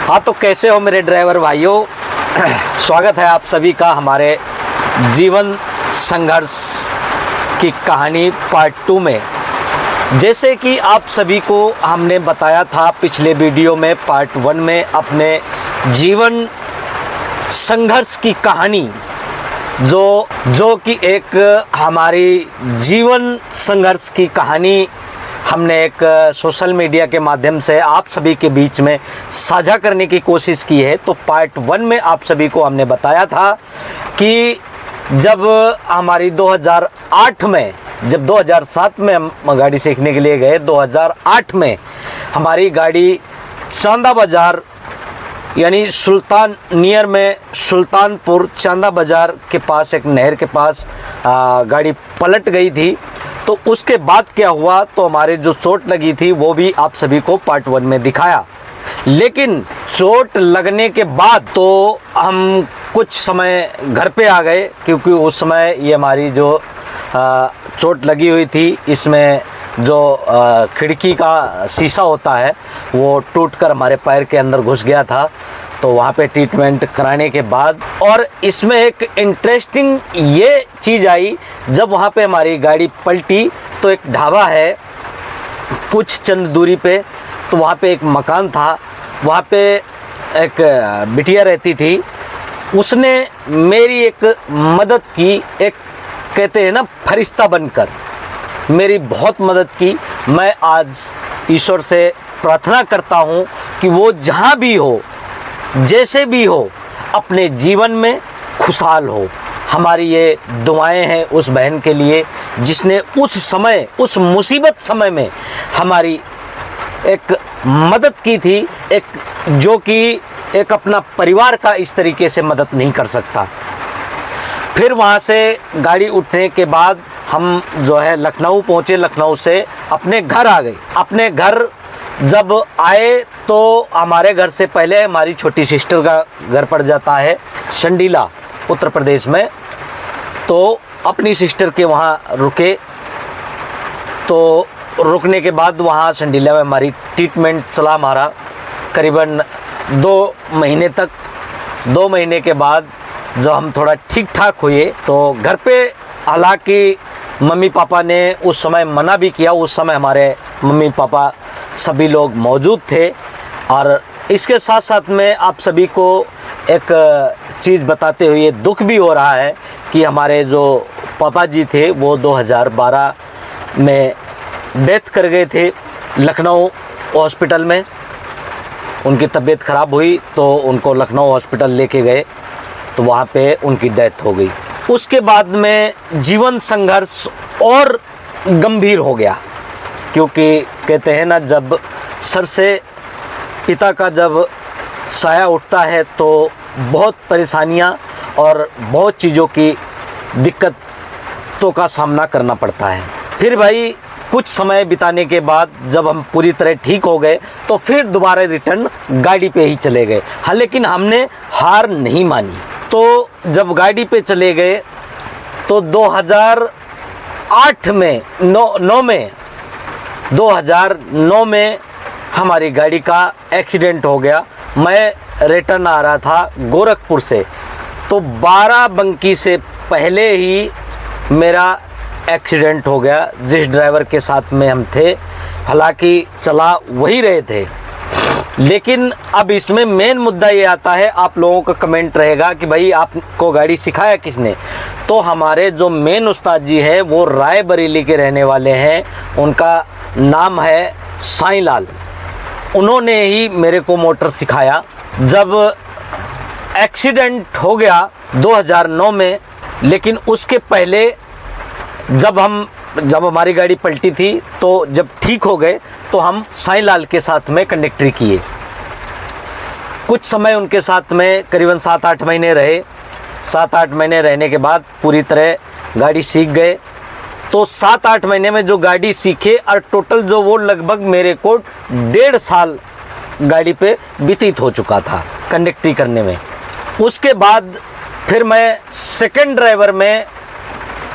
हाँ, तो कैसे हो मेरे ड्राइवर भाइयों। स्वागत है आप सभी का हमारे जीवन संघर्ष की कहानी पार्ट 2 में। जैसे कि आप सभी को हमने बताया था पिछले वीडियो में पार्ट 1 में अपने जीवन संघर्ष की कहानी जो कि एक हमारी जीवन संघर्ष की कहानी हमने एक सोशल मीडिया के माध्यम से आप सभी के बीच में साझा करने की कोशिश की है। तो पार्ट 1 में आप सभी को हमने बताया था कि जब हमारी 2008 में, जब 2007 में हम गाड़ी सीखने के लिए गए, 2008 में हमारी गाड़ी चांदा बाज़ार यानी नियर में सुल्तानपुर चांदा बाज़ार के पास एक नहर के पास गाड़ी पलट गई थी। तो उसके बाद क्या हुआ, तो हमारे जो चोट लगी थी वो भी आप सभी को पार्ट 1 में दिखाया। लेकिन चोट लगने के बाद तो हम कुछ समय घर पे आ गए, क्योंकि उस समय ये हमारी जो चोट लगी हुई थी, इसमें जो खिड़की का शीशा होता है वो टूटकर हमारे पैर के अंदर घुस गया था। तो वहाँ पे ट्रीटमेंट कराने के बाद, और इसमें एक इंटरेस्टिंग ये चीज़ आई, जब वहाँ पे हमारी गाड़ी पलटी तो एक ढाबा है कुछ चंद दूरी पे, तो वहाँ पे एक मकान था, वहाँ पे एक बिटिया रहती थी। उसने मेरी एक मदद की, एक कहते हैं ना फरिश्ता बनकर मेरी बहुत मदद की। मैं आज ईश्वर से प्रार्थना करता हूँ कि वो जहाँ भी हो, जैसे भी हो, अपने जीवन में खुशहाल हो। हमारी ये दुआएं हैं उस बहन के लिए जिसने उस समय, उस मुसीबत समय में हमारी एक मदद की थी, एक जो कि एक अपना परिवार का इस तरीके से मदद नहीं कर सकता। फिर वहाँ से गाड़ी उठने के बाद हम जो है लखनऊ पहुँचे, लखनऊ से अपने घर आ गए। अपने घर जब आए तो हमारे घर से पहले हमारी छोटी सिस्टर का घर पड़ जाता है संडीला, उत्तर प्रदेश में। तो अपनी सिस्टर के वहाँ रुके। तो रुकने के बाद वहाँ संडीला में हमारी ट्रीटमेंट चला हमारा करीबन 2 महीने तक। 2 महीने के बाद जब हम थोड़ा ठीक ठाक हुए तो घर पे, हालांकि मम्मी पापा ने उस समय मना भी किया, उस समय हमारे मम्मी पापा सभी लोग मौजूद थे। और इसके साथ साथ में आप सभी को एक चीज़ बताते हुए दुख भी हो रहा है कि हमारे जो पापा जी थे वो 2012 में डेथ कर गए थे लखनऊ हॉस्पिटल में। उनकी तबीयत ख़राब हुई तो उनको लखनऊ हॉस्पिटल लेके गए, तो वहाँ पे उनकी डेथ हो गई। उसके बाद में जीवन संघर्ष और गंभीर हो गया, क्योंकि कहते हैं ना, जब सर से पिता का जब साया उठता है तो बहुत परेशानियां और बहुत चीज़ों की दिक्कतों का सामना करना पड़ता है। फिर भाई कुछ समय बिताने के बाद जब हम पूरी तरह ठीक हो गए तो फिर दोबारा रिटर्न गाड़ी पे ही चले गए। हाँ, लेकिन हमने हार नहीं मानी। तो जब गाड़ी पे चले गए तो 2008 में 2009 में हमारी गाड़ी का एक्सीडेंट हो गया। मैं रिटर्न आ रहा था गोरखपुर से, तो 12 बंकी से पहले ही मेरा एक्सीडेंट हो गया जिस ड्राइवर के साथ में हम थे। हालांकि चला वही रहे थे, लेकिन अब इसमें मेन मुद्दा ये आता है, आप लोगों का कमेंट रहेगा कि भाई आपको गाड़ी सिखाया किसने। तो हमारे जो मेन उस्ताद जी हैं वो रायबरेली के रहने वाले हैं, उनका नाम है साईं लाल। उन्होंने ही मेरे को मोटर सिखाया। जब एक्सीडेंट हो गया 2009 में, लेकिन उसके पहले जब हमारी गाड़ी पलटी थी तो जब ठीक हो गए तो हम साईं लाल के साथ में कंडक्टरी किए। कुछ समय उनके साथ में करीबन 7-8 महीने रहे। 7-8 महीने रहने के बाद पूरी तरह गाड़ी सीख गए। तो 7-8 महीने में जो गाड़ी सीखे, और टोटल जो वो लगभग मेरे को 1.5 साल गाड़ी पे व्यतीत हो चुका था कंडक्टरी करने में। उसके बाद फिर मैं सेकंड ड्राइवर में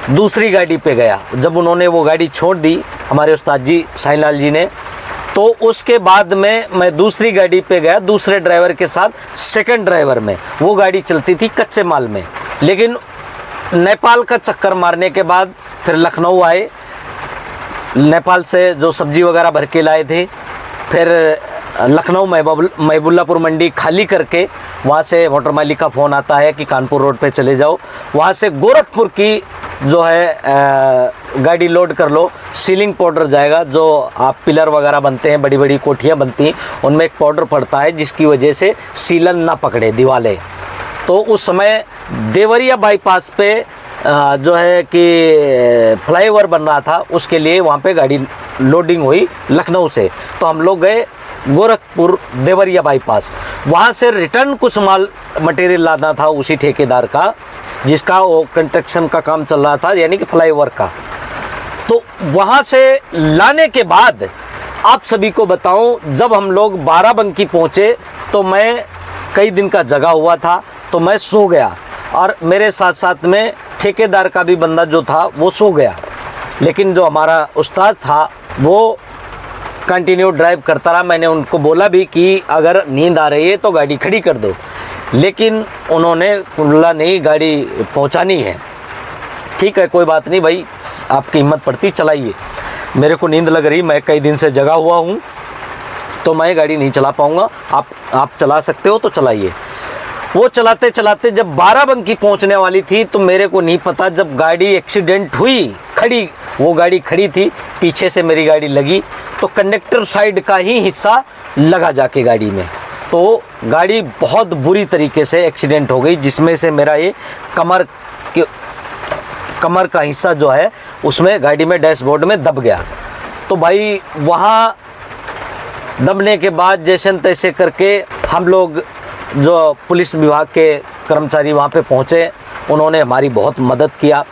दूसरी गाड़ी पे गया। जब उन्होंने वो गाड़ी छोड़ दी हमारे उस्ताद जी साईं लाल जी ने, तो उसके बाद में मैं दूसरी गाड़ी पे गया, दूसरे ड्राइवर के साथ, सेकंड ड्राइवर में। वो गाड़ी चलती थी कच्चे माल में। लेकिन नेपाल का चक्कर मारने के बाद फिर लखनऊ आए, नेपाल से जो सब्जी वगैरह भर के लाए थे। फिर लखनऊ महबुल्लापुर मंडी खाली करके वहाँ से मोटर मालिक का फ़ोन आता है कि कानपुर रोड पे चले जाओ, वहाँ से गोरखपुर की जो है गाड़ी लोड कर लो। सीलिंग पाउडर जाएगा, जो आप पिलर वगैरह बनते हैं, बड़ी बड़ी कोठियाँ बनती हैं, उनमें एक पाउडर पड़ता है जिसकी वजह से सीलन ना पकड़े दीवारें। तो उस समय देवरिया बाईपास पे जो है कि फ्लाईओवर बन रहा था, उसके लिए वहाँ पे गाड़ी लोडिंग हुई लखनऊ से। तो हम लोग गए गोरखपुर देवरिया बाईपास, वहाँ से रिटर्न कुछ माल मटेरियल लाना था उसी ठेकेदार का जिसका वो कंस्ट्रक्शन का काम चल रहा था, यानी कि फ्लाईओवर का। तो वहाँ से लाने के बाद आप सभी को बताऊं, जब हम लोग बाराबंकी पहुँचे तो मैं कई दिन का जगा हुआ था, तो मैं सो गया और मेरे साथ साथ में ठेकेदार का भी बंदा जो था वो सो गया। लेकिन जो हमारा उस्ताद था वो कंटिन्यू ड्राइव करता रहा। मैंने उनको बोला भी कि अगर नींद आ रही है तो गाड़ी खड़ी कर दो, लेकिन उन्होंने बोला नहीं, गाड़ी पहुंचानी है। ठीक है, कोई बात नहीं भाई, आपकी हिम्मत पड़ती चलाइए। मेरे को नींद लग रही, मैं कई दिन से जगा हुआ हूँ, तो मैं गाड़ी नहीं चला पाऊँगा, आप चला सकते हो तो चलाइए। वो चलाते चलाते जब बाराबंकी पहुंचने वाली थी तो मेरे को नहीं पता, जब गाड़ी एक्सीडेंट हुई, खड़ी, वो गाड़ी खड़ी थी, पीछे से मेरी गाड़ी लगी, तो कंडक्टर साइड का ही हिस्सा लगा जाके गाड़ी में। तो गाड़ी बहुत बुरी तरीके से एक्सीडेंट हो गई, जिसमें से मेरा ये कमर का हिस्सा जो है उसमें गाड़ी में डैशबोर्ड में दब गया। तो भाई वहाँ दबने के बाद जैसे न तैसे करके हम लोग, जो पुलिस विभाग के कर्मचारी वहाँ पे पहुँचे, उन्होंने हमारी बहुत मदद किया।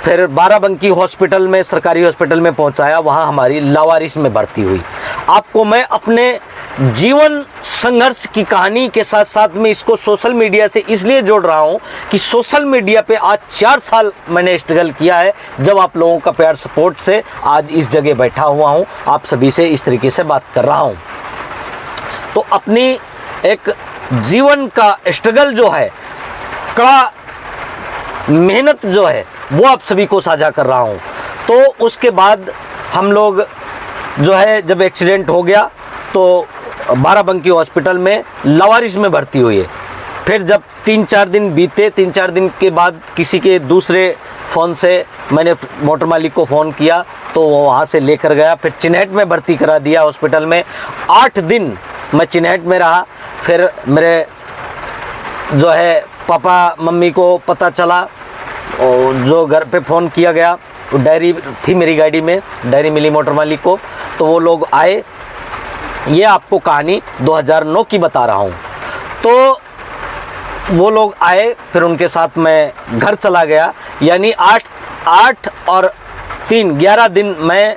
फिर बाराबंकी हॉस्पिटल में, सरकारी हॉस्पिटल में पहुँचाया, वहाँ हमारी लावारिस में भर्ती हुई। आपको मैं अपने जीवन संघर्ष की कहानी के साथ साथ में इसको सोशल मीडिया से इसलिए जोड़ रहा हूँ कि सोशल मीडिया पे आज 4 साल मैंने स्ट्रगल किया है। जब आप लोगों का प्यार सपोर्ट से आज इस जगह बैठा हुआ हूँ, आप सभी से इस तरीके से बात कर रहा हूँ। तो अपनी एक जीवन का स्ट्रगल जो है, कड़ा मेहनत जो है, वो आप सभी को साझा कर रहा हूँ। तो उसके बाद हम लोग जो है, जब एक्सीडेंट हो गया तो बाराबंकी हॉस्पिटल में लावारिस में भर्ती हुई है। फिर जब 3-4 दिन बीते, 3-4 दिन के बाद किसी के दूसरे फ़ोन से मैंने मोटर मालिक को फ़ोन किया, तो वो वहाँ से लेकर गया, फिर चिन्हट में भर्ती करा दिया हॉस्पिटल में। 8 दिन मैं चिन्हट में रहा। फिर मेरे जो है पापा मम्मी को पता चला, और जो घर पे फ़ोन किया गया, डायरी थी मेरी गाड़ी में, डायरी मिली मोटर मालिक को, तो वो लोग आए। ये आपको कहानी 2009 की बता रहा हूँ। तो वो लोग आए, फिर उनके साथ मैं घर चला गया। यानी 8 और 3 11 दिन मैं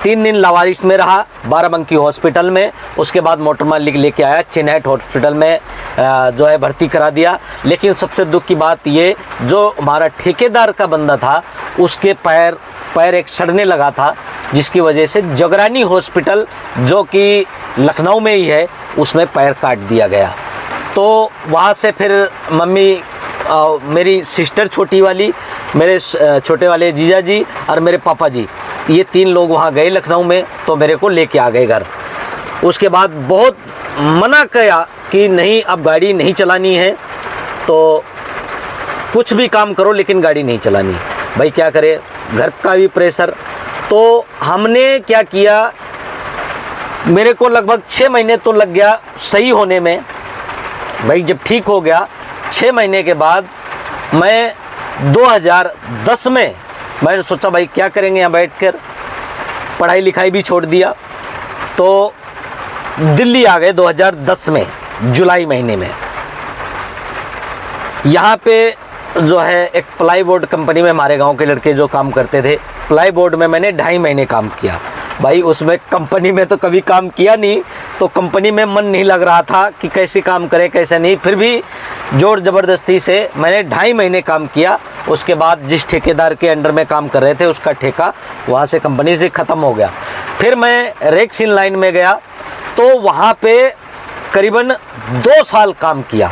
3 दिन लावारिस में रहा बाराबंकी हॉस्पिटल में। उसके बाद मोटर मालिक लेके आया चिन्हट हॉस्पिटल में, जो है भर्ती करा दिया। लेकिन सबसे दुख की बात ये, जो हमारा ठेकेदार का बंदा था उसके पैर एक सड़ने लगा था, जिसकी वजह से जगरानी हॉस्पिटल जो कि लखनऊ में ही है, उसमें पैर काट दिया गया। तो वहाँ से फिर मम्मी, मेरी सिस्टर छोटी वाली, मेरे छोटे वाले जीजा जी और मेरे पापा जी, ये 3 लोग वहाँ गए लखनऊ में, तो मेरे को लेके आ गए घर। उसके बाद बहुत मना किया कि नहीं, अब गाड़ी नहीं चलानी है, तो कुछ भी काम करो लेकिन गाड़ी नहीं चलानी। भाई क्या करे, घर का भी प्रेशर। तो हमने क्या किया, मेरे को लगभग 6 महीने तो लग गया सही होने में। भाई जब ठीक हो गया 6 महीने के बाद, मैं 2010 में मैंने सोचा भाई क्या करेंगे यहाँ बैठकर, पढ़ाई लिखाई भी छोड़ दिया। तो दिल्ली आ गए 2010 में जुलाई महीने में। यहाँ पे जो है एक प्लाईबोर्ड कंपनी में हमारे गांव के लड़के जो काम करते थे, प्लाईबोर्ड में मैंने 2.5 महीने काम किया। भाई उसमें कंपनी में तो कभी काम किया नहीं, तो कंपनी में मन नहीं लग रहा था कि कैसे काम करें कैसे नहीं। फिर भी जोर ज़बरदस्ती से मैंने 2.5 महीने काम किया। उसके बाद जिस ठेकेदार के अंडर में काम कर रहे थे उसका ठेका वहाँ से कंपनी से ख़त्म हो गया। फिर मैं रेक्सिन लाइन में गया तो वहाँ पे करीबन 2 साल काम किया।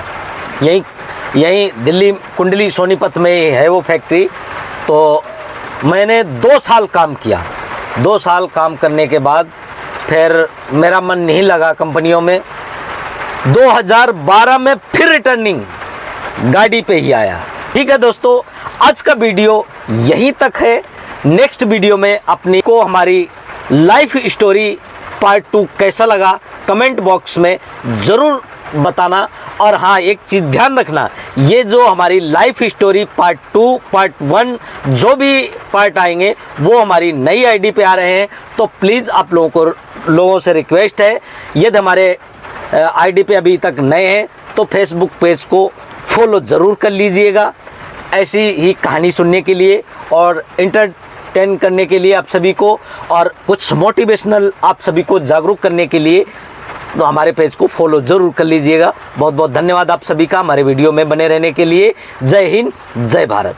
यहीं दिल्ली कुंडली सोनीपत में ही है वो फैक्ट्री। तो मैंने 2 साल काम किया। 2 साल काम करने के बाद फिर मेरा मन नहीं लगा कंपनियों में। 2012 में फिर रिटर्निंग गाड़ी पे ही आया। ठीक है दोस्तों, आज का वीडियो यहीं तक है। नेक्स्ट वीडियो में अपनी को हमारी लाइफ स्टोरी पार्ट 2 कैसा लगा कमेंट बॉक्स में ज़रूर बताना। और हाँ, एक चीज़ ध्यान रखना, ये जो हमारी लाइफ स्टोरी पार्ट 2 पार्ट 1 जो भी पार्ट आएंगे वो हमारी नई आईडी पे आ रहे हैं। तो प्लीज़ आप लोगों से रिक्वेस्ट है, यदि हमारे आईडी पे अभी तक नए हैं तो फेसबुक पेज को फॉलो ज़रूर कर लीजिएगा ऐसी ही कहानी सुनने के लिए और एंटरटेन करने के लिए आप सभी को, और कुछ मोटिवेशनल आप सभी को जागरूक करने के लिए। तो हमारे पेज को फॉलो ज़रूर कर लीजिएगा। बहुत बहुत धन्यवाद आप सभी का हमारे वीडियो में बने रहने के लिए। जय हिंद, जय भारत।